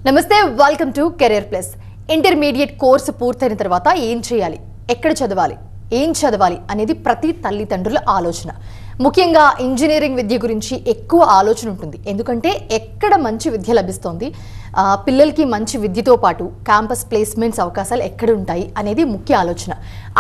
నమస్తే, welcome to career plus. Intermediate course పూర్తయిన తర్వాత ఏం చేయాలి, ఎక్కడ చదవాలి, ఏం చదవాలి అనేది ప్రతి తల్లిదండ్రుల ఆలోచన. ముఖ్యంగా ఇంజనీరింగ్ విద్య గురించి ఎక్కువ ఆలోచన ఉంటుంది. ఎందుకంటే ఎక్కడ మంచి విద్య లభిస్తోంది, పిల్లలకి మంచి విద్యతో పాటు క్యాంపస్ ప్లేస్మెంట్స్ అవకాశాలు ఎక్కడ ఉంటాయి అనేది ముఖ్య ఆలోచన.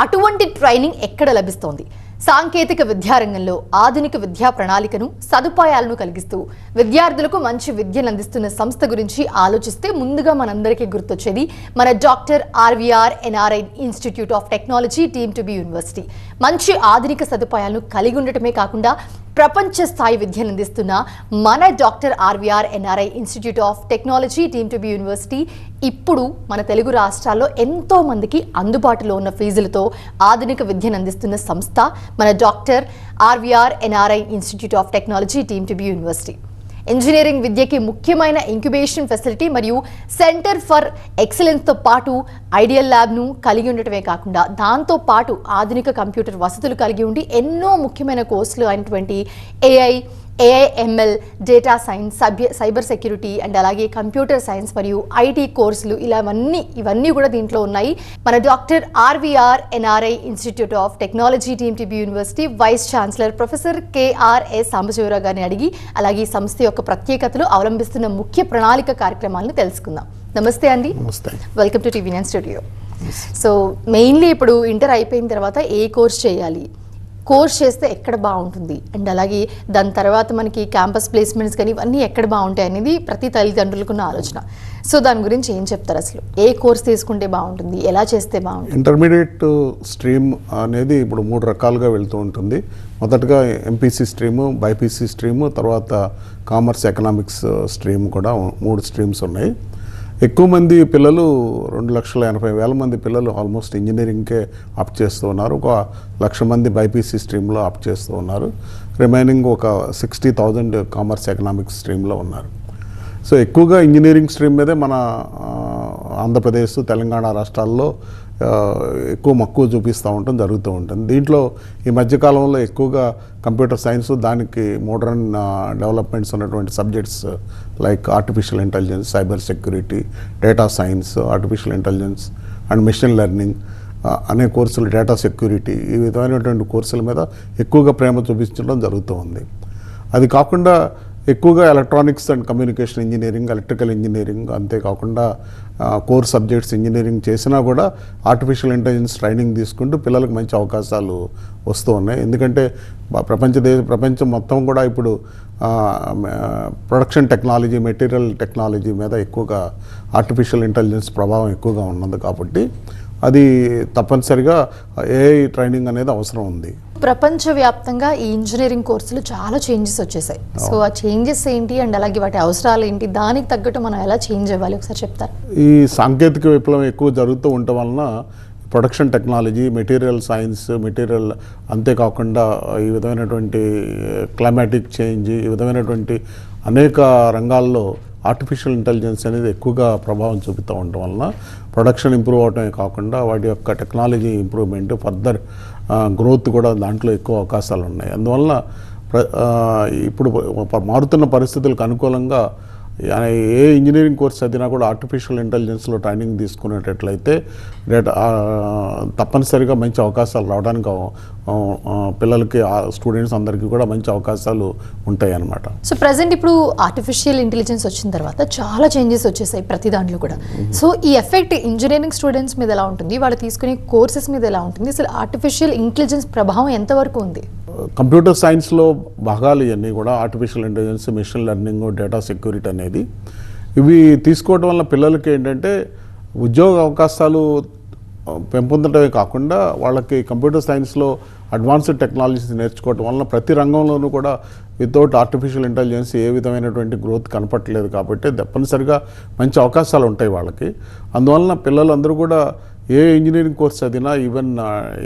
అటువంటి ట్రైనింగ్ ఎక్కడ లభిస్తోంది? సాంకేతిక విద్యారంగంలో ఆధునిక విద్యా ప్రణాళికను, సదుపాయాలను కలిగిస్తూ విద్యార్థులకు మంచి విద్యను అందిస్తున్న సంస్థ గురించి ఆలోచిస్తే ముందుగా మనందరికీ గుర్తొచ్చేది మన doctor RVR NRI institute of technology deemed to be university. మంచి ఆధునిక సదుపాయాలను కలిగి ఉండటమే కాకుండా ప్రపంచ స్థాయి విద్యను అందిస్తున్న మన doctor RVR NRI institute of technology deemed to be university ఇప్పుడు మన తెలుగు రాష్ట్రాల్లో ఎంతో మందికి అందుబాటులో ఉన్న ఫీజులతో ఆధునిక విద్యను అందిస్తున్న సంస్థ మన doctor RVR NRI institute of technology deemed to be university. Engineering విద్యకి ముఖ్యమైన ఇంక్యుబేషన్ ఫెసిలిటీ మరియు సెంటర్ ఫర్ ఎక్సలెన్స్తో పాటు ఐడియల్ ల్యాబ్ను కలిగి ఉండటమే కాకుండా దాంతో పాటు ఆధునిక కంప్యూటర్ వసతులు కలిగి ఉండి ఎన్నో ముఖ్యమైన కోర్సులు అయినటువంటి AIML, data science, cyber security and అలాగే కంప్యూటర్ సైన్స్ మరియు ఐటీ కోర్సులు ఇవన్నీ కూడా దీంట్లో ఉన్నాయి. మన doctor RVR NRI institute of technology deemed to be university vice chancellor professor KRS Sambasivarao గారిని అడిగి అలాగే ఈ సంస్థ యొక్క ప్రత్యేకతలు, అవలంబిస్తున్న ముఖ్య ప్రణాళిక కార్యక్రమాలను తెలుసుకుందాం. నమస్తే అండి. Welcome to TV9 studio. So mainly ఇప్పుడు ఇంటర్ అయిపోయిన తర్వాత ఏ కోర్స్ చేయాలి, కోర్స్ చేస్తే ఎక్కడ బాగుంటుంది అండ్ అలాగే దాని తర్వాత మనకి క్యాంపస్ ప్లేస్మెంట్స్ కానీ ఇవన్నీ ఎక్కడ బాగుంటాయి అనేది ప్రతి తల్లిదండ్రులకు ఉన్న ఆలోచన. సో దాని గురించి ఏం చెప్తారు? అసలు ఏ కోర్స్ తీసుకుంటే బాగుంటుంది, ఎలా చేస్తే బాగుంటుంది? ఇంటర్మీడియట్ స్ట్రీమ్ అనేది ఇప్పుడు 3 రకాలుగా వెళ్తూ ఉంటుంది. మొదటగా ఎంపీసీ స్ట్రీము, బైపీసీ స్ట్రీము, తర్వాత కామర్స్ ఎకనామిక్స్ స్ట్రీమ్ కూడా 3 స్ట్రీమ్స్ ఉన్నాయి. ఎక్కువ మంది పిల్లలు 2,80,000 మంది పిల్లలు ఆల్మోస్ట్ ఇంజనీరింగ్కే ఆప్ట్ చేస్తూ ఉన్నారు. 1,00,000 మంది బైపీసీ స్ట్రీమ్లో ఆప్ట్ చేస్తూ ఉన్నారు. రిమైనింగ్ ఒక 60,000 కామర్స్ ఎకనామిక్స్ స్ట్రీమ్లో ఉన్నారు. సో ఎక్కువగా ఇంజనీరింగ్ స్ట్రీమ్ మీదే మన ఆంధ్రప్రదేశ్, తెలంగాణ రాష్ట్రాల్లో ఎక్కువ మక్కువ చూపిస్తూ ఉండటం జరుగుతూ ఉంటుంది. దీంట్లో ఈ మధ్యకాలంలో ఎక్కువగా కంప్యూటర్ సైన్స్, దానికి మోడర్న్ డెవలప్మెంట్స్ ఉన్నటువంటి subjects like artificial intelligence, cyber security, data science, artificial intelligence and machine learning అనే కోర్సులు, డేటా సెక్యూరిటీ, ఈ విధమైనటువంటి కోర్సుల మీద ఎక్కువగా ప్రేమ చూపించడం జరుగుతూ ఉంది. అది కాకుండా ఎక్కువగా electronics and communication engineering, electrical engineering, అంతేకాకుండా కోర్ సబ్జెక్ట్స్ ఇంజనీరింగ్ చేసినా కూడా ఆర్టిఫిషియల్ ఇంటెలిజెన్స్ ట్రైనింగ్ తీసుకుంటూ పిల్లలకు మంచి అవకాశాలు వస్తూ ఉన్నాయి. ఎందుకంటే ప్రపంచం మొత్తం కూడా ఇప్పుడు ప్రొడక్షన్ టెక్నాలజీ, మెటీరియల్ టెక్నాలజీ మీద ఎక్కువగా ఆర్టిఫిషియల్ ఇంటెలిజెన్స్ ప్రభావం ఎక్కువగా ఉన్నది కాబట్టి అది తప్పనిసరిగా ఏఐ ట్రైనింగ్ అనేది అవసరం ఉంది. ప్రపంచవ్యాప్తంగా ఈ ఇంజనీరింగ్ కోర్సులు చాలా చేంజెస్ వచ్చేసాయి. సో ఆ చేంజెస్ ఏంటి అండ్ అలాగే వాటి అవసరాలు ఏంటి, దానికి తగ్గట్టు మనం ఎలా చేంజ్ అవ్వాలి ఒకసారి చెప్తారు? ఈ సాంకేతిక విప్లవం ఎక్కువ జరుగుతూ ఉండటం వలన ప్రొడక్షన్ టెక్నాలజీ, మెటీరియల్ సైన్స్, అంతేకాకుండా ఈ విధమైనటువంటి క్లైమాటిక్ చేంజ్, ఈ విధమైనటువంటి అనేక రంగాల్లో ఆర్టిఫిషియల్ ఇంటెలిజెన్స్ అనేది ఎక్కువగా ప్రభావం చూపుతూ ఉండటం వలన ప్రొడక్షన్ ఇంప్రూవ్ అవటమే కాకుండా వాటి యొక్క టెక్నాలజీ ఇంప్రూవ్మెంట్, ఫర్దర్ గ్రోత్ కూడా దాంట్లో ఎక్కువ అవకాశాలు ఉన్నాయి. అందువల్ల ఇప్పుడు మారుతున్న పరిస్థితులకు అనుకూలంగా ఏ ఇంజనీరింగ్ కోర్స్ చదివినా కూడా ఆర్టిఫిషియల్ ఇంటెలిజెన్స్లో ట్రైనింగ్ తీసుకునేటట్లయితే తప్పనిసరిగా మంచి అవకాశాలు రావడానికి పిల్లలకి, స్టూడెంట్స్ అందరికీ కూడా మంచి అవకాశాలు ఉంటాయి అన్నమాట. సో ప్రజెంట్ ఇప్పుడు ఆర్టిఫిషియల్ ఇంటెలిజెన్స్ వచ్చిన తర్వాత చాలా చేంజెస్ వచ్చేసాయి ప్రతి దాంట్లో కూడా. సో ఈ ఎఫెక్ట్ ఇంజనీరింగ్ స్టూడెంట్స్ మీద ఎలా ఉంటుంది, వాళ్ళు తీసుకునే కోర్సెస్ మీద ఎలా ఉంటుంది, అసలు ఆర్టిఫిషియల్ ఇంటెలిజెన్స్ ప్రభావం ఎంతవరకు ఉంది? కంప్యూటర్ సైన్స్లో భాగాలు ఇవన్నీ కూడా artificial intelligence, machine learning, data security అనేది ఇవి తీసుకోవడం వల్ల పిల్లలకి ఏంటంటే ఉద్యోగ అవకాశాలు పెంపొందడమే కాకుండా వాళ్ళకి కంప్యూటర్ సైన్స్లో అడ్వాన్స్డ్ టెక్నాలజీస్ నేర్చుకోవడం వలన ప్రతి రంగంలోనూ కూడా వితౌట్ ఆర్టిఫిషియల్ ఇంటెలిజెన్స్ ఏ విధమైనటువంటి గ్రోత్ కనపట్లేదు కాబట్టి తప్పనిసరిగా మంచి అవకాశాలు ఉంటాయి వాళ్ళకి. అందువలన పిల్లలందరూ కూడా ఏ ఇంజనీరింగ్ కోర్స్ చదివినా, even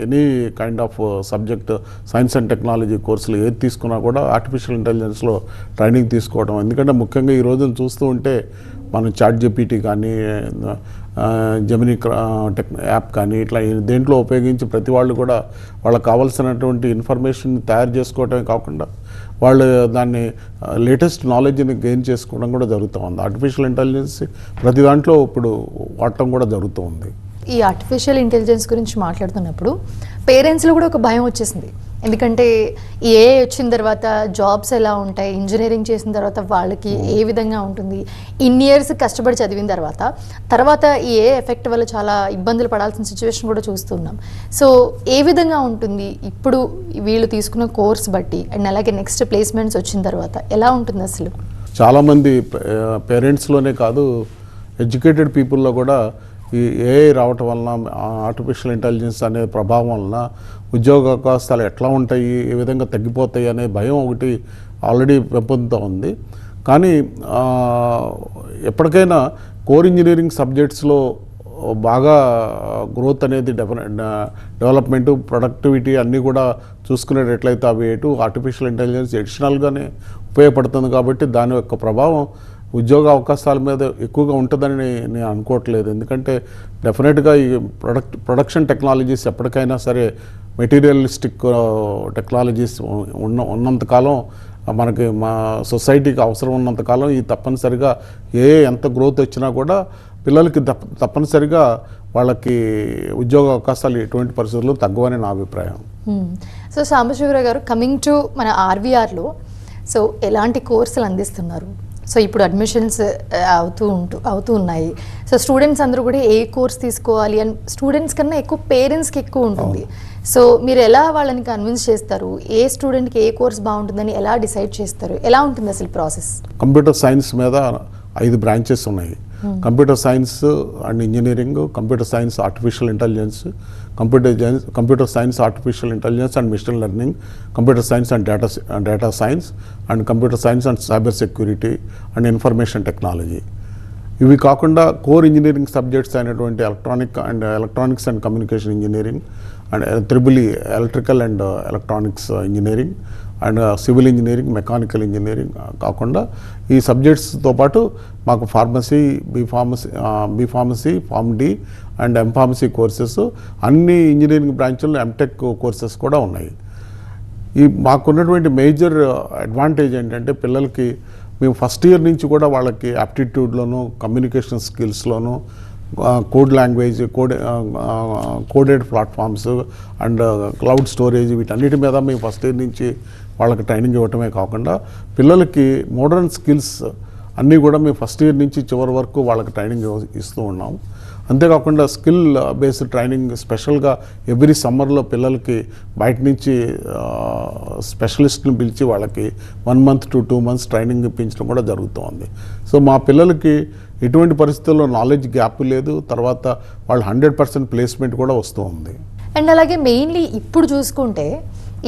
any kind of subject, science and technology కోర్సులు ఏది తీసుకున్నా కూడా ఆర్టిఫిషియల్ ఇంటెలిజెన్స్లో ట్రైనింగ్ తీసుకోవడం. ఎందుకంటే ముఖ్యంగా ఈ రోజున చూస్తూ ఉంటే మనం చాట్ జీపీటీ కానీ, జెమినీ యాప్ కానీ ఇట్లా దేంట్లో ఉపయోగించి ప్రతి వాళ్ళు కూడా వాళ్ళకి కావాల్సినటువంటి ఇన్ఫర్మేషన్ తయారు చేసుకోవటమే కాకుండా వాళ్ళు దాన్ని లేటెస్ట్ నాలెడ్జ్ని గెయిన్ చేసుకోవడం కూడా జరుగుతూ ఉంది. ఆర్టిఫిషియల్ ఇంటెలిజెన్స్ ప్రతి దాంట్లో ఇప్పుడు వాడటం కూడా జరుగుతూ ఉంది. ఈ ఆర్టిఫిషియల్ ఇంటెలిజెన్స్ గురించి మాట్లాడుతున్నప్పుడు పేరెంట్స్లో కూడా ఒక భయం వచ్చేసింది. ఎందుకంటే ఈ ఏఐ వచ్చిన తర్వాత జాబ్స్ ఎలా ఉంటాయి, ఇంజనీరింగ్ చేసిన తర్వాత వాళ్ళకి ఏ విధంగా ఉంటుంది, ఇన్ని ఇయర్స్ కష్టపడి చదివిన తర్వాత ఈ ఏఐ ఎఫెక్ట్ వల్ల చాలా ఇబ్బందులు పడాల్సిన సిచ్యువేషన్ కూడా చూస్తున్నాం. సో ఏ విధంగా ఉంటుంది ఇప్పుడు వీళ్ళు తీసుకున్న కోర్స్ బట్టి, అండ్ అలాగే నెక్స్ట్ ప్లేస్మెంట్స్ వచ్చిన తర్వాత ఎలా ఉంటుంది అసలు? చాలామంది పేరెంట్స్లోనే కాదు, ఎడ్యుకేటెడ్ పీపుల్లో కూడా ఈ ఏఐ రావటం వలన, ఆర్టిఫిషియల్ ఇంటెలిజెన్స్ అనే ప్రభావం వలన ఉద్యోగ అవకాశాలు ఎట్లా ఉంటాయి, ఏ విధంగా తగ్గిపోతాయి అనే భయం ఒకటి ఆల్రెడీ పెంపొందుతూ ఉంది. కానీ ఎప్పటికైనా కోర్ ఇంజనీరింగ్ సబ్జెక్ట్స్లో బాగా గ్రోత్ అనేది డెవలప్మెంటు, ప్రొడక్టివిటీ అన్నీ కూడా చూసుకునేటట్లయితే అవి ఆర్టిఫిషియల్ ఇంటెలిజెన్స్ ఎడిషనల్గానే ఉపయోగపడుతుంది. కాబట్టి దాని యొక్క ప్రభావం ఉద్యోగ అవకాశాల మీద ఎక్కువగా ఉంటుందని నేను అనుకోవట్లేదు. ఎందుకంటే డెఫినెట్గా ఈ ప్రొడక్షన్ టెక్నాలజీస్ ఎప్పటికైనా సరే మెటీరియలిస్టిక్ టెక్నాలజీస్ ఉన్నంతకాలం మనకి మా సొసైటీకి అవసరం ఉన్నంతకాలం ఈ తప్పనిసరిగా ఎంత గ్రోత్ వచ్చినా కూడా పిల్లలకి తప్పనిసరిగా వాళ్ళకి ఉద్యోగ అవకాశాలు ఎటువంటి పరిస్థితుల్లో తగ్గవని నా అభిప్రాయం. సో సాంబశివరావు గారు, కమింగ్ టు మన ఆర్వీఆర్లో సో ఎలాంటి కోర్సులు అందిస్తున్నారు? సో ఇప్పుడు అడ్మిషన్స్ అవుతూ ఉన్నాయి. సో స్టూడెంట్స్ అందరూ కూడా ఏ కోర్స్ తీసుకోవాలి అని స్టూడెంట్స్ కన్నా ఎక్కువ పేరెంట్స్కి ఎక్కువ ఉంటుంది. సో మీరు ఎలా వాళ్ళని కన్విన్స్ చేస్తారు? ఏ స్టూడెంట్కి ఏ కోర్స్ బాగుంటుందని ఎలా డిసైడ్ చేస్తారు? ఎలా ఉంటుంది అసలు ప్రాసెస్? కంప్యూటర్ సైన్స్ మీద 5 బ్రాంచెస్ ఉన్నాయి. Computer science and engineering, computer science artificial intelligence, computer science artificial intelligence and machine learning, computer science and data science, and computer science and cyber security and information technology. ఇవి కాకుండా core engineering subjects అయినటువంటి electronics and communication engineering and electrical and electronics engineering and civil engineering, mechanical engineering కాకుండా ఈ సబ్జెక్ట్స్తో పాటు మాకు pharmacy, B pharmacy, pharm D and M pharmacy courses, అన్ని engineering బ్రాంచుల్లో ఎంటెక్ కోర్సెస్ కూడా ఉన్నాయి. మాకున్నటువంటి మేజర్ అడ్వాంటేజ్ ఏంటంటే పిల్లలకి మేము ఫస్ట్ ఇయర్ నుంచి కూడా వాళ్ళకి యాప్టిట్యూడ్లోను, కమ్యూనికేషన్ స్కిల్స్లోను, code language, coded platforms and cloud storage, వీటన్నిటి మీద మేము ఫస్ట్ ఇయర్ నుంచి వాళ్ళకి ట్రైనింగ్ ఇవ్వటమే కాకుండా పిల్లలకి మోడర్న్ స్కిల్స్ అన్నీ కూడా మేము ఫస్ట్ ఇయర్ నుంచి చివరి వరకు వాళ్ళకి ట్రైనింగ్ ఇస్తూ ఉన్నాం. అంతేకాకుండా స్కిల్ బేస్డ్ ట్రైనింగ్ స్పెషల్గా ఎవ్రీ సమ్మర్లో పిల్లలకి బయట నుంచి స్పెషలిస్ట్ని పిలిచి వాళ్ళకి 1 month to 2 months ట్రైనింగ్ ఇప్పించడం కూడా జరుగుతుంది. సో మా పిల్లలకి ఎటువంటి పరిస్థితుల్లో నాలెడ్జ్ గ్యాప్ లేదు. తర్వాత వాళ్ళు 100% ప్లేస్మెంట్ కూడా వస్తూ ఉంది. అండ్ అలాగే మెయిన్లీ ఇప్పుడు చూసుకుంటే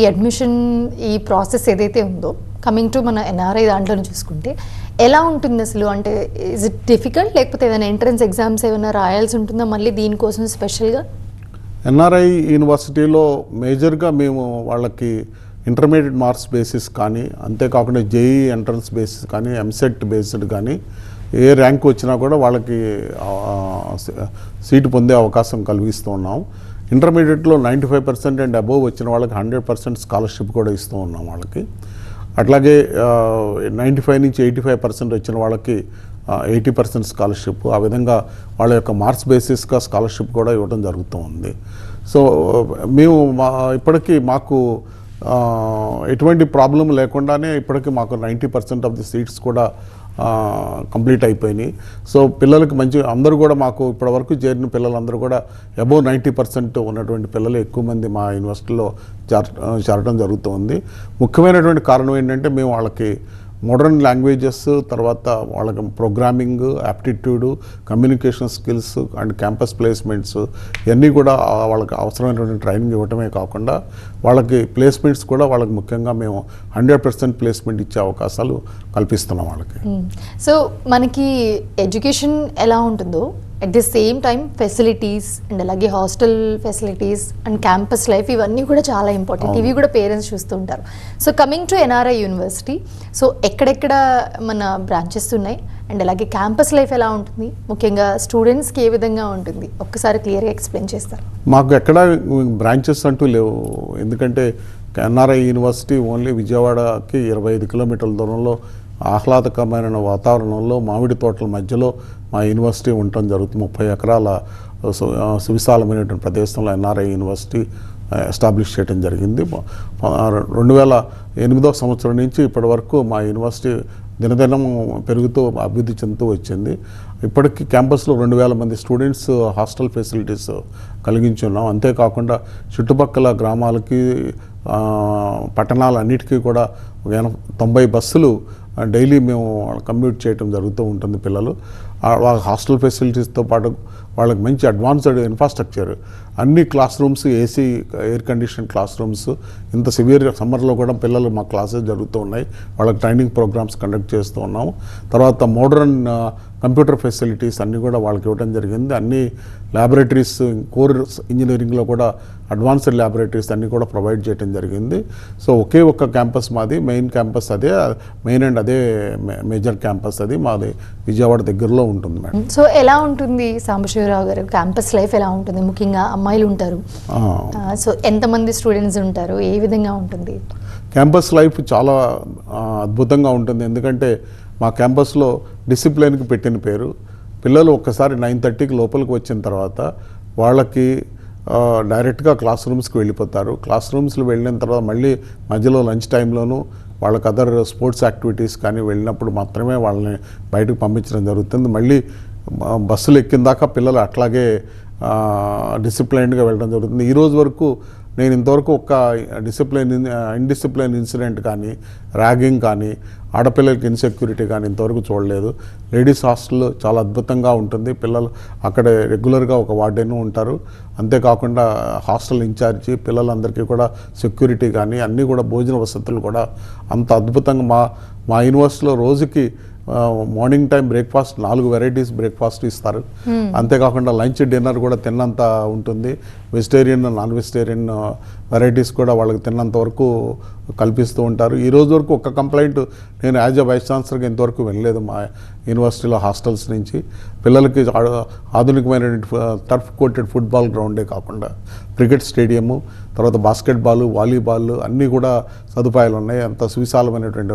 ఈ అడ్మిషన్ ఈ ప్రాసెస్ ఏదైతే ఉందో, కమింగ్ టు మన ఎన్ఆర్ఐ దాంట్లో చూసుకుంటే ఎలా ఉంటుంది అసలు? అంటే ఇస్ ఇట్ డిఫికల్ట్, లేకపోతే ఏదైనా ఎంట్రన్స్ ఎగ్జామ్స్ ఏమైనా రాయాల్సి ఉంటుందా మళ్ళీ దీనికోసం స్పెషల్గా? ఎన్ఆర్ఐ యూనివర్సిటీలో మేజర్గా మేము వాళ్ళకి ఇంటర్మీడియట్ మార్క్స్ బేసిస్ కానీ, అంతేకాకుండా జేఈ ఎంట్రన్స్ బేసిస్ కానీ, ఎంసెట్ బేస్డ్ కానీ ఏ ర్యాంక్ వచ్చినా కూడా వాళ్ళకి సీటు పొందే అవకాశం కలిగిస్తూ ఉన్నాం. ఇంటర్మీడియట్లో 95% అండ్ అబోవ్ వచ్చిన వాళ్ళకి 100% స్కాలర్షిప్ కూడా ఇస్తూ ఉన్నాం వాళ్ళకి. అట్లాగే 95 నుంచి 85% వచ్చిన వాళ్ళకి 80% స్కాలర్షిప్, ఆ విధంగా వాళ్ళ యొక్క మార్క్స్ బేసిస్గా స్కాలర్షిప్ కూడా ఇవ్వడం జరుగుతూ ఉంది. సో మేము ఇప్పటికీ మాకు ఎటువంటి ప్రాబ్లం లేకుండానే ఇప్పటికీ మాకు 90% ఆఫ్ ది సీట్స్ కూడా కంప్లీట్ అయిపోయినాయి. సో పిల్లలకి మంచి అందరూ కూడా మాకు ఇప్పటివరకు చేరిన పిల్లలందరూ కూడా అబోవ్ 90% ఉన్నటువంటి పిల్లలు ఎక్కువ మంది మా యూనివర్సిటీలో చేరడం జరుగుతుంది. ముఖ్యమైనటువంటి కారణం ఏంటంటే మేము వాళ్ళకి మోడర్న్ లాంగ్వేజెస్, తర్వాత వాళ్ళకి programming, aptitude, communication skills and campus placements ఇవన్నీ కూడా వాళ్ళకి అవసరమైనటువంటి ట్రైనింగ్ ఇవ్వటమే కాకుండా వాళ్ళకి ప్లేస్మెంట్స్ కూడా వాళ్ళకి ముఖ్యంగా మేము 100% ప్లేస్మెంట్ ఇచ్చే అవకాశాలు కల్పిస్తున్నాం వాళ్ళకి. సో మనకి ఎడ్యుకేషన్ ఎలా ఉంటుందో at the same time facilities and అలాగే hostel facilities and campus life ఇవన్నీ కూడా చాలా ఇంపార్టెంట్. ఇవి కూడా పేరెంట్స్ చూస్తూ ఉంటారు. So coming to NRI university, so ఎక్కడెక్కడ మన బ్రాంచెస్ ఉన్నాయి అండ్ అలాగే క్యాంపస్ లైఫ్ ఎలా ఉంటుంది, ముఖ్యంగా స్టూడెంట్స్కి ఏ విధంగా ఉంటుంది, ఒక్కసారి క్లియర్గా ఎక్స్ప్లెయిన్ చేస్తారు. మాకు ఎక్కడ బ్రాంచెస్ అంటూ లేవు, ఎందుకంటే ఎన్ఆర్ఐ యూనివర్సిటీ ఓన్లీ విజయవాడకి 25 కిలోమీటర్ల దూరంలో ఆహ్లాదకరమైన వాతావరణంలో మామిడి తోటల మధ్యలో మా యూనివర్సిటీ ఉండటం జరుగుతుంది. 30 ఎకరాల సువిశాలమైనటువంటి ప్రదేశంలో ఎన్ఆర్ఐ యూనివర్సిటీ ఎస్టాబ్లిష్ చేయడం జరిగింది. 2008 సంవత్సరం నుంచి ఇప్పటి వరకు మా యూనివర్సిటీ దినదినం పెరుగుతూ అభివృద్ధి చెందుతూ వచ్చింది. ఇప్పటికీ క్యాంపస్లో 2000 మంది స్టూడెంట్స్ హాస్టల్ ఫెసిలిటీస్ కలిగించి ఉన్నాం. అంతేకాకుండా చుట్టుపక్కల గ్రామాలకి పట్టణాలన్నిటికీ కూడా 90 బస్సులు డైలీ మేము కమ్యూట్ చేయడం జరుగుతూ ఉంటుంది. పిల్లలు వాళ్ళ హాస్టల్ ఫెసిలిటీస్తో పాటు వాళ్ళకి మంచి అడ్వాన్స్డ్ ఇన్ఫ్రాస్ట్రక్చర్, అన్ని class rooms AC air condition class rooms. ఇంత సివియర్ సమ్మర్లో కూడా పిల్లలు మా క్లాసెస్ జరుగుతూ ఉన్నాయి. వాళ్ళకి ట్రైనింగ్ ప్రోగ్రామ్స్ కండక్ట్ చేస్తూ ఉన్నాము. తర్వాత మోడర్న్ కంప్యూటర్ ఫెసిలిటీస్ అన్నీ కూడా వాళ్ళకి ఇవ్వడం జరిగింది. అన్ని ల్యాబొరేటరీస్, కోర్ ఇంజనీరింగ్లో కూడా అడ్వాన్స్డ్ ల్యాబొరేటరీస్ అన్నీ కూడా ప్రొవైడ్ చేయడం జరిగింది. సో ఒకే ఒక్క క్యాంపస్ మాది, మెయిన్ క్యాంపస్ అదే, మెయిన్ అండ్ అదే మేజర్ క్యాంపస్ అది మాది విజయవాడ దగ్గరలో ఉంటుంది మేడం. సో ఎలా ఉంటుంది సాంబశివరావు గారు, క్యాంపస్ లైఫ్ ఎలా ఉంటుంది, ముఖ్యంగా అమ్మాయిలు ఉంటారు, సో ఎంతమంది స్టూడెంట్స్ ఉంటారు, ఏ విధంగా ఉంటుంది? క్యాంపస్ లైఫ్ చాలా అద్భుతంగా ఉంటుంది. ఎందుకంటే మా క్యాంపస్లో డిసిప్లిన్కి పెట్టిన పేరు. పిల్లలు ఒక్కసారి 9:30కి లోపలికి వచ్చిన తర్వాత వాళ్ళకి డైరెక్ట్గా క్లాస్ రూమ్స్కి వెళ్ళిపోతారు. క్లాస్ రూమ్స్లో వెళ్ళిన తర్వాత మళ్ళీ మధ్యలో లంచ్ టైంలోనూ వాళ్ళకి అదర్ స్పోర్ట్స్ యాక్టివిటీస్ కానీ వెళ్ళినప్పుడు మాత్రమే వాళ్ళని బయటకు పంపించడం జరుగుతుంది. మళ్ళీ బస్సులు ఎక్కిన దాకా పిల్లలు అట్లాగే డిసిప్లైన్డ్గా వెళ్ళడం జరుగుతుంది. ఈరోజు వరకు నేను ఇంతవరకు ఒక ఇండిసిప్లైన్ ఇన్సిడెంట్ కానీ, ర్యాగింగ్ కానీ, ఆడపిల్లలకి ఇన్సెక్యూరిటీ కానీ ఇంతవరకు చూడలేదు. లేడీస్ హాస్టల్ చాలా అద్భుతంగా ఉంటుంది. పిల్లలు అక్కడ రెగ్యులర్గా ఒక వార్డెన్ ఉంటారు. అంతేకాకుండా హాస్టల్ ఇన్ఛార్జి పిల్లలందరికీ కూడా సెక్యూరిటీ కానీ అన్నీ కూడా భోజన వసతులు కూడా అంత అద్భుతంగా మా యూనివర్సిటీలో రోజుకి morning time breakfast 4 varieties breakfast ఇస్తారు. అంతేకాకుండా లంచ్ డిన్నర్ కూడా తిన్నంత ఉంటుంది. వెజిటేరియన్, నాన్ వెజిటేరియన్ వెరైటీస్ కూడా వాళ్ళకి తిన్నంత వరకు కల్పిస్తూ ఉంటారు. ఈ రోజు వరకు ఒక్క కంప్లైంట్ నేను యాజ్ ఎ వైస్ ఛాన్సలర్గా ఇంతవరకు వెళ్ళలేదు మా యూనివర్సిటీలో హాస్టల్స్ నుంచి. పిల్లలకి ఆధునికమైన టర్ఫ్ కోటెడ్ ఫుట్బాల్ గ్రౌండే కాకుండా క్రికెట్ స్టేడియము, తర్వాత బాస్కెట్బాల్, వాలీబాల్ అన్నీ కూడా సదుపాయాలు ఉన్నాయి. అంత సువిశాలమైనటువంటి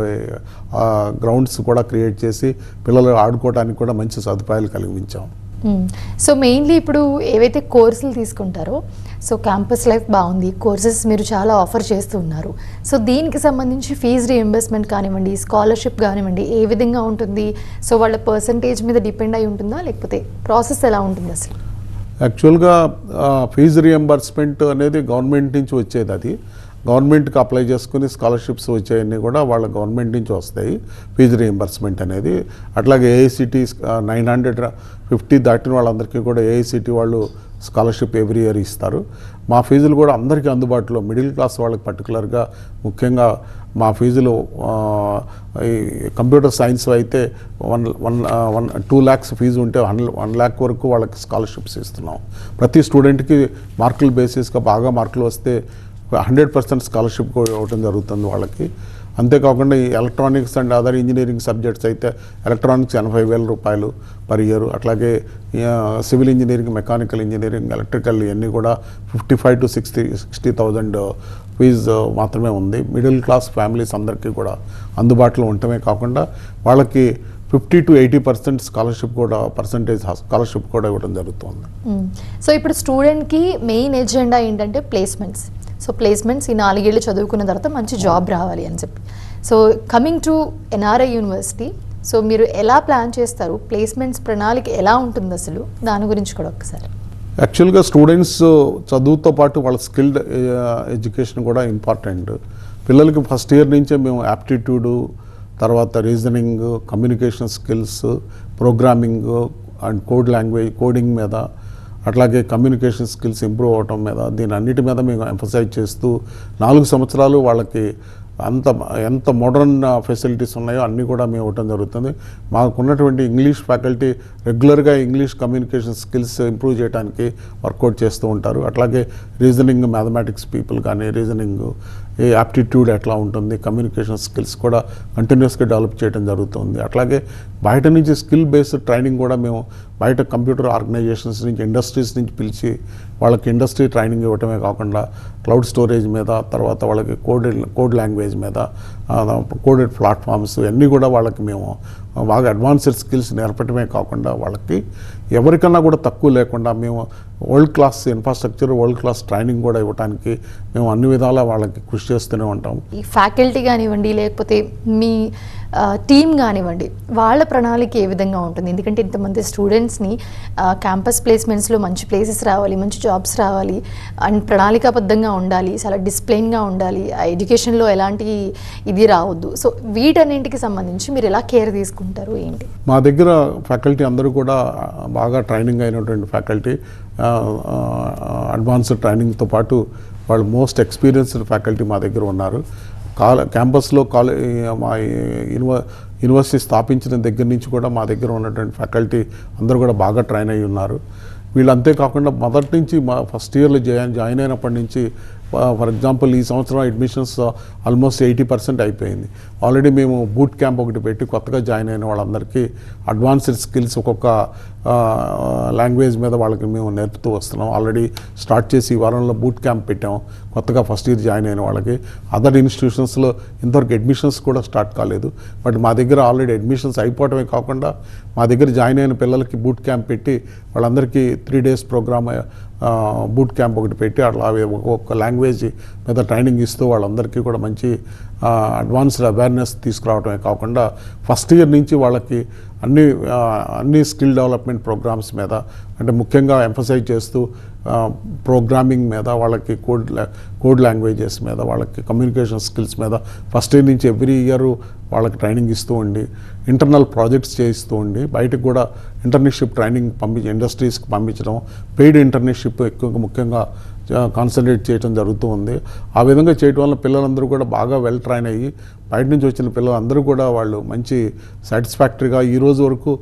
గ్రౌండ్స్ కూడా క్రియేట్ చేసి పిల్లలు ఆడుకోవడానికి కూడా మంచి సదుపాయాలు కలిగించాం. సో మెయిన్లీ ఇప్పుడు ఏవైతే కోర్సులు తీసుకుంటారో, సో క్యాంపస్ లైఫ్ బాగుంది, కోర్సెస్ మీరు చాలా ఆఫర్ చేస్తూ ఉన్నారు. సో దీనికి సంబంధించి ఫీజు రీఎంబర్స్మెంట్ కానివ్వండి, స్కాలర్షిప్ కానివ్వండి, ఏ విధంగా ఉంటుంది? సో వాళ్ళ పర్సంటేజ్ మీద డిపెండ్ అయి ఉంటుందా, లేకపోతే ప్రాసెస్ ఎలా ఉంటుంది అసలు? యాక్చువల్గా ఫీజు రీఎంబర్స్మెంట్ అనేది గవర్నమెంట్ నుంచి వచ్చేది. అది గవర్నమెంట్కి అప్లై చేసుకుని స్కాలర్షిప్స్ వచ్చాయన్నీ కూడా వాళ్ళ గవర్నమెంట్ నుంచి వస్తాయి ఫీజు రీఎంబర్స్మెంట్ అనేది. అట్లాగే ఏఐసిటీ 950 దాటిన వాళ్ళందరికీ కూడా ఏఐసిటీ వాళ్ళు స్కాలర్షిప్ ఎవ్రీ ఇయర్ ఇస్తారు. మా ఫీజులు కూడా అందరికీ అందుబాటులో, మిడిల్ క్లాస్ వాళ్ళకి పర్టికులర్గా ముఖ్యంగా మా ఫీజులు ఈ కంప్యూటర్ సైన్స్ అయితే 2 lakhs ఫీజు ఉంటే 1 lakh వరకు వాళ్ళకి స్కాలర్షిప్స్ ఇస్తున్నాం. ప్రతి స్టూడెంట్కి మార్కుల బేసిస్గా బాగా మార్కులు వస్తే 100% స్కాలర్షిప్ కూడా ఇవ్వడం జరుగుతుంది వాళ్ళకి. అంతేకాకుండా ఈ electronics and other engineering subjects అయితే ఎలక్ట్రానిక్స్ 80,000 రూపాయలు పర్ ఇయర్. అట్లాగే civil engineering, mechanical engineering, electrical ఇవన్నీ కూడా 55,000 to 60,000 ఫీజు మాత్రమే ఉంది. మిడిల్ క్లాస్ ఫ్యామిలీస్ అందరికీ కూడా అందుబాటులో ఉండటమే కాకుండా వాళ్ళకి 50 to 80% స్కాలర్షిప్ కూడా స్కాలర్షిప్ కూడా ఇవ్వడం జరుగుతుంది. సో ఇప్పుడు స్టూడెంట్కి మెయిన్ ఎజెండా ఏంటంటే ప్లేస్మెంట్స్. సో ప్లేస్మెంట్స్ ఈ 4 ఏళ్ళు చదువుకున్న తర్వాత మంచి జాబ్ రావాలి అని చెప్పి. So coming to NRI university, so మీరు ఎలా ప్లాన్ చేస్తారు, ప్లేస్మెంట్స్ ప్రణాళిక ఎలా ఉంటుంది అసలు, దాని గురించి కూడా ఒకసారి. యాక్చువల్గా స్టూడెంట్స్ చదువుతో పాటు వాళ్ళ స్కిల్డ్ ఎడ్యుకేషన్ కూడా ఇంపార్టెంట్. పిల్లలకి ఫస్ట్ ఇయర్ నుంచే మేము యాప్టిట్యూడు, తర్వాత reasoning, communication skills, programming and coding మీద, అట్లాగే కమ్యూనికేషన్ స్కిల్స్ ఇంప్రూవ్ అవటం మీద, దీని అన్నిటి మీద మేము ఎంఫసైజ్ చేస్తూ 4 సంవత్సరాలు వాళ్ళకి ఎంత మోడర్న్ ఫెసిలిటీస్ ఉన్నాయో అన్నీ కూడా మేము ఇవ్వటం జరుగుతుంది. మాకున్నటువంటి ఇంగ్లీష్ ఫ్యాకల్టీ రెగ్యులర్గా ఇంగ్లీష్ కమ్యూనికేషన్ స్కిల్స్ ఇంప్రూవ్ చేయడానికి వర్కౌట్ చేస్తూ ఉంటారు. అట్లాగే రీజనింగ్, మ్యాథమెటిక్స్ పీపుల్ కానీ, రీజనింగ్ ఈ యాప్టిట్యూడ్ ఎట్లా ఉంటుంది, కమ్యూనికేషన్ స్కిల్స్ కూడా కంటిన్యూస్గా డెవలప్ చేయడం జరుగుతుంది. అట్లాగే బయట నుంచి స్కిల్ బేస్డ్ ట్రైనింగ్ కూడా మేము బయట కంప్యూటర్ ఆర్గనైజేషన్స్ నుంచి, ఇండస్ట్రీస్ నుంచి పిలిచి వాళ్ళకి ఇండస్ట్రీ ట్రైనింగ్ ఇవ్వటమే కాకుండా క్లౌడ్ స్టోరేజ్ మీద, తర్వాత వాళ్ళకి కోడ్ లాంగ్వేజ్ మీద, కోడెడ్ ప్లాట్ఫామ్స్ ఇవన్నీ కూడా వాళ్ళకి మేము బాగా అడ్వాన్స్డ్ స్కిల్స్ నేర్పడమే కాకుండా వాళ్ళకి ఎవరికన్నా కూడా తక్కువ లేకుండా మేము world class infrastructure, world class training కూడా ఇవ్వడానికి మేము అన్ని విధాలా వాళ్ళకి కృషి చేస్తూనే ఉంటాం. ఈ ఫ్యాకల్టీ కానివ్వండి, లేకపోతే మీ టీమ్ కానివ్వండి, వాళ్ళ ప్రణాళిక ఏ విధంగా ఉంటుంది? ఎందుకంటే ఇంతమంది స్టూడెంట్స్ని క్యాంపస్ ప్లేస్మెంట్స్లో మంచి ప్లేసెస్ రావాలి, మంచి జాబ్స్ రావాలి, అండ్ ప్రణాళికాబద్ధంగా ఉండాలి, చాలా డిసిప్లైన్గా ఉండాలి, ఎడ్యుకేషన్లో ఎలాంటి ఇది రావద్దు. సో వీటన్నింటికి సంబంధించి మీరు ఎలా కేర్ తీసుకుంటారు ఏంటి? మా దగ్గర ఫ్యాకల్టీ అందరూ కూడా బాగా ట్రైనింగ్ అయినటువంటి ఫ్యాకల్టీ, అడ్వాన్స్డ్ ట్రైనింగ్తో పాటు వాళ్ళు మోస్ట్ ఎక్స్పీరియన్స్డ్ ఫ్యాకల్టీ మా దగ్గర ఉన్నారు. క్యాంపస్లో మా యూనివర్సిటీ స్థాపించిన దగ్గర నుంచి కూడా మా దగ్గర ఉన్నటువంటి ఫ్యాకల్టీ అందరూ కూడా బాగా ట్రైన్ అయ్యి ఉన్నారు. వీళ్ళు అంతేకాకుండా మొదటి నుంచి మా ఫస్ట్ ఇయర్లో జాయిన్ అయినప్పటి నుంచి, ఫర్ ఎగ్జాంపుల్ ఈ సంవత్సరం అడ్మిషన్స్ ఆల్మోస్ట్ 80% అయిపోయింది. ఆల్రెడీ మేము బూట్ క్యాంప్ ఒకటి పెట్టి కొత్తగా జాయిన్ అయిన వాళ్ళందరికీ అడ్వాన్స్డ్ స్కిల్స్ ఒక్కొక్క లాంగ్వేజ్ మీద వాళ్ళకి మేము నేర్పుతూ వస్తున్నాం. ఆల్రెడీ స్టార్ట్ చేసి ఈ వారంలో బూట్ క్యాంప్ పెట్టాం కొత్తగా ఫస్ట్ ఇయర్ జాయిన్ అయిన వాళ్ళకి. అదర్ ఇన్స్టిట్యూషన్స్లో ఇంతవరకు అడ్మిషన్స్ కూడా స్టార్ట్ కాలేదు, బట్ మా దగ్గర ఆల్రెడీ అడ్మిషన్స్ అయిపోవటమే కాకుండా మా దగ్గర జాయిన్ అయిన పిల్లలకి బూట్ క్యాంప్ పెట్టి వాళ్ళందరికీ 3 days ప్రోగ్రామ్ బూట్ క్యాంప్ ఒకటి పెట్టి అట్లా ఒక్కొక్క లాంగ్వేజ్ మీద ట్రైనింగ్ ఇస్తూ వాళ్ళందరికీ కూడా మంచి అడ్వాన్స్డ్ అవేర్నెస్ తీసుకురావడమే కాకుండా ఫస్ట్ ఇయర్ నుంచి వాళ్ళకి అన్ని స్కిల్ డెవలప్మెంట్ ప్రోగ్రామ్స్ మీద, అంటే ముఖ్యంగా ఎంఫసైజ్ చేస్తూ ప్రోగ్రామింగ్ మీద, వాళ్ళకి కోడ్ లాంగ్వేజెస్ మీద, వాళ్ళకి కమ్యూనికేషన్ స్కిల్స్ మీద ఫస్ట్ ఇయర్ నుంచి ఎవ్రీ ఇయర్ వాళ్ళకి ట్రైనింగ్ ఇస్తూ ఉండి, ఇంటర్నల్ ప్రాజెక్ట్స్ చేయిస్తూ ఉండి, బయటకు కూడా ఇంటర్న్షిప్ ట్రైనింగ్ ఇండస్ట్రీస్కి పంపించడం, పెయిడ్ ఇంటర్న్షిప్ ఎక్కువగా ముఖ్యంగా కాన్సన్ట్రేట్ చేయడం జరుగుతూ ఉంది. ఆ విధంగా చేయడం వల్ల పిల్లలందరూ కూడా బాగా వెల్ ట్రైన్ అయ్యి బయట నుంచి వచ్చిన పిల్లలందరూ కూడా వాళ్ళు మంచి సాటిస్ఫాక్టరీగా ఈ రోజు వరకు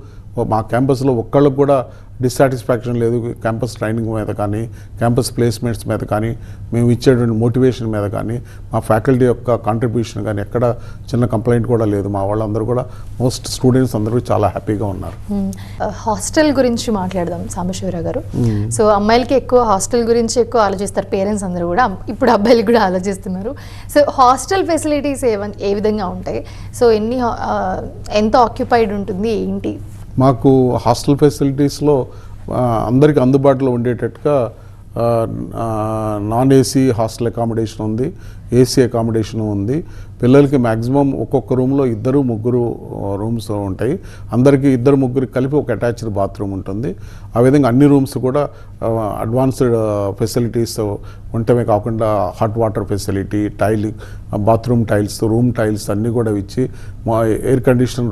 మా క్యాంపస్లో ఒక్కళ్ళకు కూడా డిస్సాటిస్ఫాక్షన్ లేదు. క్యాంపస్ ట్రైనింగ్ మీద కానీ, క్యాంపస్ ప్లేస్మెంట్స్ మీద కానీ, మేము ఇచ్చేటువంటి మోటివేషన్ మీద కానీ, మా ఫ్యాకల్టీ యొక్క కాంట్రిబ్యూషన్ కానీ ఎక్కడ చిన్న కంప్లైంట్ కూడా లేదు. మా వాళ్ళందరూ కూడా మోస్ట్ స్టూడెంట్స్ అందరూ చాలా హ్యాపీగా ఉన్నారు. హాస్టల్ గురించి మాట్లాడదాం సాంబశివరావు గారు. సో అమ్మాయిలకి ఎక్కువ హాస్టల్ గురించి ఎక్కువ ఆలోచిస్తారు పేరెంట్స్ అందరూ కూడా, ఇప్పుడు అబ్బాయిలు కూడా ఆలోచిస్తున్నారు. సో హాస్టల్ ఫెసిలిటీస్ ఏ విధంగా ఉంటాయి? సో ఎంత ఆక్యుపైడ్ ఉంటుంది ఏంటి? మాకు హాస్టల్ ఫెసిలిటీస్లో అందరికీ అందుబాటులో ఉండేటట్టుగా నాన్ ఏసీ హాస్టల్ అకామిడేషన్ ఉంది, ఏసీ అకామిడేషన్ ఉంది. పిల్లలకి మ్యాక్సిమం ఒక్కొక్క రూమ్లో 2-3 రూమ్స్ ఉంటాయి. అందరికీ 2-3 కలిపి ఒక అటాచ్డ్ బాత్రూమ్ ఉంటుంది. ఆ విధంగా అన్ని రూమ్స్ కూడా అడ్వాన్స్డ్ ఫెసిలిటీస్ ఉండటమే కాకుండా hot water facility, bathroom tiles, room tiles అన్నీ కూడా ఇచ్చి, ఎయిర్ కండిషన్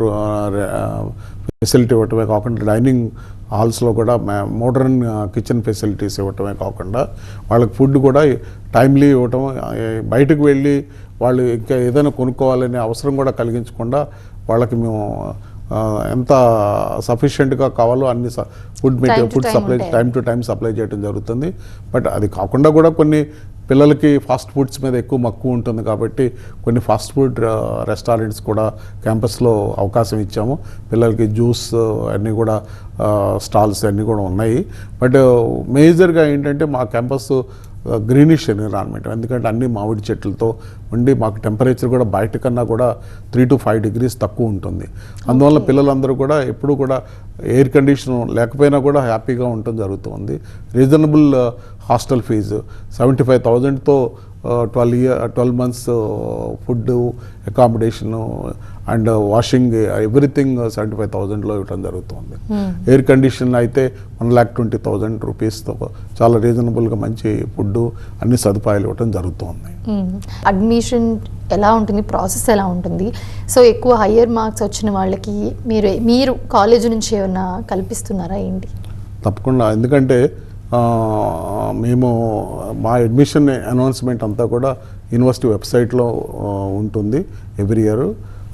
ఫెసిలిటీ ఇవ్వటమే కాకుండా డైనింగ్ హాల్స్లో కూడా మోడర్న్ కిచెన్ ఫెసిలిటీస్ ఇవ్వటమే కాకుండా వాళ్ళకి ఫుడ్ కూడా టైమ్లీ ఇవ్వటం, బయటకు వెళ్ళి వాళ్ళు ఇంకా ఏదైనా కొనుక్కోవాలనే అవసరం కూడా కలిగించకుండా వాళ్ళకి మేము ఎంత సఫిషియెంట్గా కావాలో అన్ని food supply time to time supply చేయడం జరుగుతుంది. బట్ అది కాకుండా కూడా కొన్ని పిల్లలకి ఫాస్ట్ ఫుడ్స్ మీద ఎక్కువ మక్కువ ఉంటుంది కాబట్టి కొన్ని ఫాస్ట్ ఫుడ్ రెస్టారెంట్స్ కూడా క్యాంపస్లో అవకాశం ఇచ్చాము. పిల్లలకి జ్యూస్ అన్నీ కూడా స్టాల్స్ అన్నీ కూడా ఉన్నాయి. బట్ మేజర్గా ఏంటంటే మా క్యాంపస్ గ్రీనిష్ ఎన్విరాన్మెంట్, ఎందుకంటే అన్ని మామిడి చెట్లతో ఉండి మాకు టెంపరేచర్ కూడా బయట కన్నా కూడా 3 to 5 degrees తక్కువ ఉంటుంది. అందువల్ల పిల్లలందరూ కూడా ఎప్పుడు కూడా ఎయిర్ కండిషన్ లేకపోయినా కూడా హ్యాపీగా ఉండటం జరుగుతుంది. రీజనబుల్ హాస్టల్ ఫీజు 75,000తో 12 months food, accommodation and washing everything 75,000లో ఇవ్వడం జరుగుతుంది. ఎయిర్ కండిషన్ అయితే 1,20,000 రూపీస్తో చాలా రీజనబుల్గా మంచి ఫుడ్, అన్ని సదుపాయాలు ఇవ్వడం జరుగుతుంది. అడ్మిషన్ ఎలా ఉంటుంది, ప్రాసెస్ ఎలా ఉంటుంది? సో ఎక్కువ హయ్యర్ మార్క్స్ వచ్చిన వాళ్ళకి మీరు కాలేజ్ నుంచి ఏమైనా కల్పిస్తున్నారా ఏంటి? తప్పకుండా, ఎందుకంటే మేము మా అడ్మిషన్ అనౌన్స్మెంట్ అంతా కూడా యూనివర్సిటీ వెబ్సైట్లో ఉంటుంది ఎవ్రీ ఇయర్.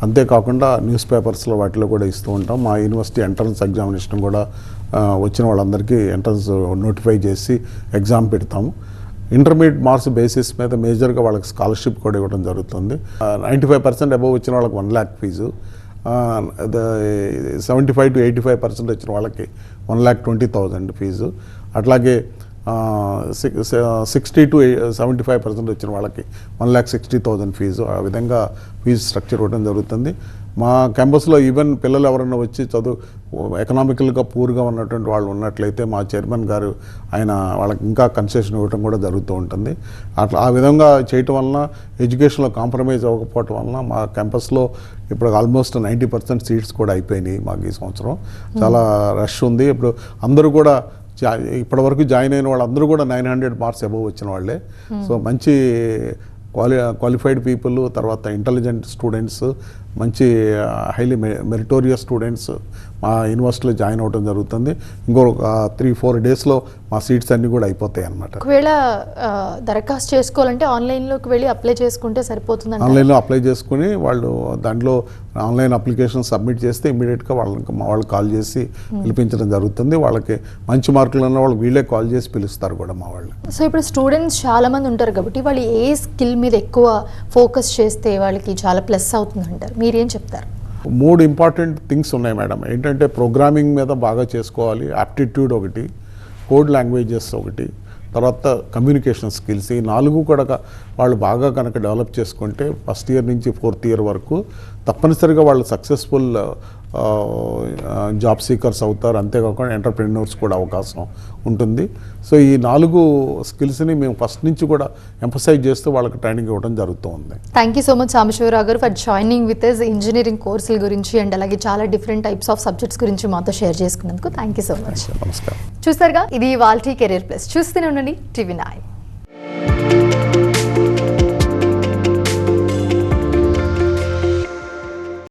అంతేకాకుండా న్యూస్ పేపర్స్లో వాటిలో కూడా ఇస్తూ ఉంటాం. మా యూనివర్సిటీ ఎంట్రన్స్ ఎగ్జామినేషన్ కూడా వచ్చిన వాళ్ళందరికీ ఎంట్రన్స్ నోటిఫై చేసి ఎగ్జామ్ పెడతాము. ఇంటర్మీడియట్ మార్క్స్ బేసిస్ మీద మేజర్గా వాళ్ళకి స్కాలర్షిప్ కూడా ఇవ్వడం జరుగుతుంది. 95% అబవ్ వచ్చిన వాళ్ళకి 1 lakh ఫీజు, 75 to 85% వచ్చిన వాళ్ళకి 1,20,000 ఫీజు, అట్లాగే 60 to 75% వచ్చిన వాళ్ళకి 1,60,000 ఫీజు. ఆ విధంగా ఫీజు స్ట్రక్చర్ ఇవ్వడం జరుగుతుంది. మా క్యాంపస్లో ఈవెన్ పిల్లలు ఎవరైనా వచ్చి ఎకనామికల్గా పూర్గా ఉన్నటువంటి వాళ్ళు ఉన్నట్లయితే మా చైర్మన్ గారు ఆయన వాళ్ళకి ఇంకా కన్సెషన్ ఇవ్వడం కూడా జరుగుతూ ఉంటుంది. అట్లా ఆ విధంగా చేయటం వలన ఎడ్యుకేషన్లో కాంప్రమైజ్ అవ్వకపోవటం వలన మా క్యాంపస్లో ఇప్పుడు ఆల్మోస్ట్ 90% సీట్స్ కూడా అయిపోయినాయి. మాకు ఈ సంవత్సరం చాలా రష్ ఉంది. ఇప్పుడు అందరూ కూడా ఇప్పటివరకు జాయిన్ అయిన వాళ్ళందరూ కూడా 900 మార్క్స్ అబవ్ వచ్చిన వాళ్ళే. సో మంచి క్వాలిఫైడ్ పీపుల్, తర్వాత ఇంటెలిజెంట్ స్టూడెంట్స్, మంచి హైలీ మెరిటోరియస్ స్టూడెంట్స్ మా యూనివర్సిటీలో జాయిన్ అవ్వడం జరుగుతుంది. ఇంకొక 3-4 డేస్లో మా సీట్స్ అన్నీ కూడా అయిపోతాయి అన్నమాట. ఒకవేళ దరఖాస్తు చేసుకోవాలంటే ఆన్లైన్లోకి వెళ్ళి అప్లై చేసుకుంటే సరిపోతుంది. ఆన్లైన్లో అప్లై చేసుకుని వాళ్ళు దాంట్లో ఆన్లైన్ అప్లికేషన్ సబ్మిట్ చేస్తే ఇమీడియట్గా వాళ్ళు కాల్ చేసి పిలిపించడం జరుగుతుంది. వాళ్ళకి మంచి మార్కులు ఉన్న వాళ్ళు వీళ్ళే కాల్ చేసి పిలుస్తారు కూడా మా వాళ్ళు. సో ఇప్పుడు స్టూడెంట్స్ చాలా మంది ఉంటారు కాబట్టి వాళ్ళు ఏ స్కిల్ మీద ఎక్కువ ఫోకస్ చేస్తే వాళ్ళకి చాలా ప్లస్ అవుతుంది అంటారు, మీరేం చెప్తారు? 3 ఇంపార్టెంట్ థింగ్స్ ఉన్నాయి మేడం. ఏంటంటే ప్రోగ్రామింగ్ మీద బాగా చేసుకోవాలి, యాప్టిట్యూడ్ ఒకటి, కోడ్ లాంగ్వేజెస్ ఒకటి, తర్వాత కమ్యూనికేషన్ స్కిల్స్. ఈ 4 కూడా వాళ్ళు బాగా కనుక డెవలప్ చేసుకుంటే ఫస్ట్ ఇయర్ నుంచి 4th ఇయర్ వరకు తప్పనిసరిగా వాళ్ళు సక్సెస్ఫుల్ జాబ్ సీకర్స్ అవుతారు. అంతేకాకుండా ఎంటర్ప్రెన్యూర్స్ కూడా అవకాశం ఉంటుంది. సో ఈ 4 స్కిల్స్ని మేము ఫస్ట్ నుంచి కూడా ఎంఫసైజ్ చేస్తూ వాళ్ళకి ట్రైనింగ్ ఇవ్వడం జరుగుతూ ఉంది. Thank you so much Sambasivarao గారు for joining with us. Engineering కోర్సుల గురించి అండ్ అలాగే చాలా డిఫరెంట్ టైప్స్ ఆఫ్ సబ్జెక్ట్స్ గురించి మాతో షేర్ చేసుకున్నందుకు థ్యాంక్ యూ సో మచ్. నమస్కారం. చూస్తారుగా, ఇది వాల్టీ కెరీర్ ప్లస్. చూస్తూనే ఉండండి TV9.